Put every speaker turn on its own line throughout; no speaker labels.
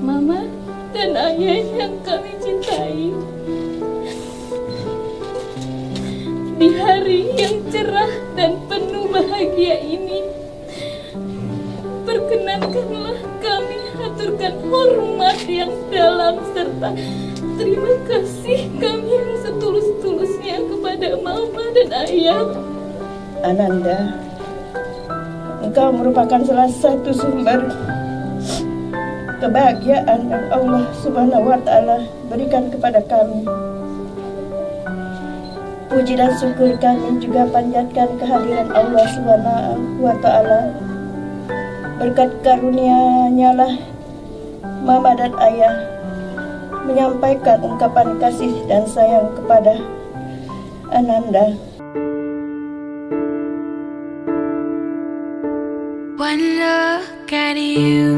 Mama dan Ayah yang kami cintai, di hari yang cerah dan penuh bahagia ini, perkenankanlah kami aturkan hormat yang dalam serta terima kasih kami yang setulus-tulusnya kepada Mama dan Ayah.
Ananda, engkau merupakan salah satu sumber kebahagiaan yang Allah Subhanahu wa Ta'ala berikan kepada kami. Puji dan syukur kami juga panjatkan kehadiran Allah Subhanahu wa Ta'ala. Berkat karunia-Nya lah Mama dan Ayah menyampaikan ungkapan kasih dan sayang kepada Ananda.
One look at you,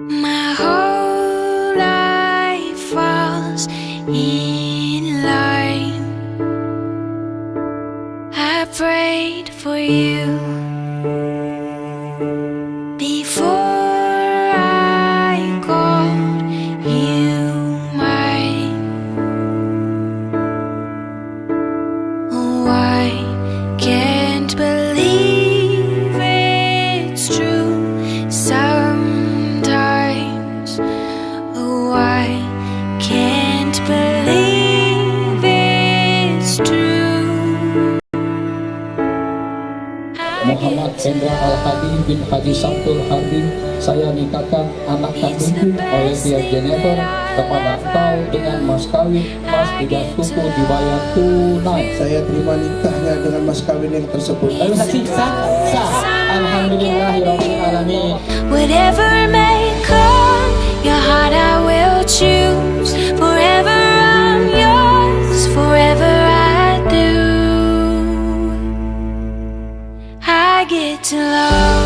my whole life falls in line. I prayed for you before I called you mine. Oh, I can't believe it's true sometimes. Oh, I can't believe it's true.
Muhammad Hendra Al-Hadi bin Haji Samsul Hardin, saya nikahkan anak kandungku Olivia Jennifer kepada engkau dengan mas kawin, mas tidak suku dibayar tunai.
Saya terima nikahnya dengan mas kawin yang tersebut.
Lalu kasih sah. Alhamdulillahirrahmanirrahim.
Whatever may come, your heart I will choose. Forever I'm yours, forever I do. I get to love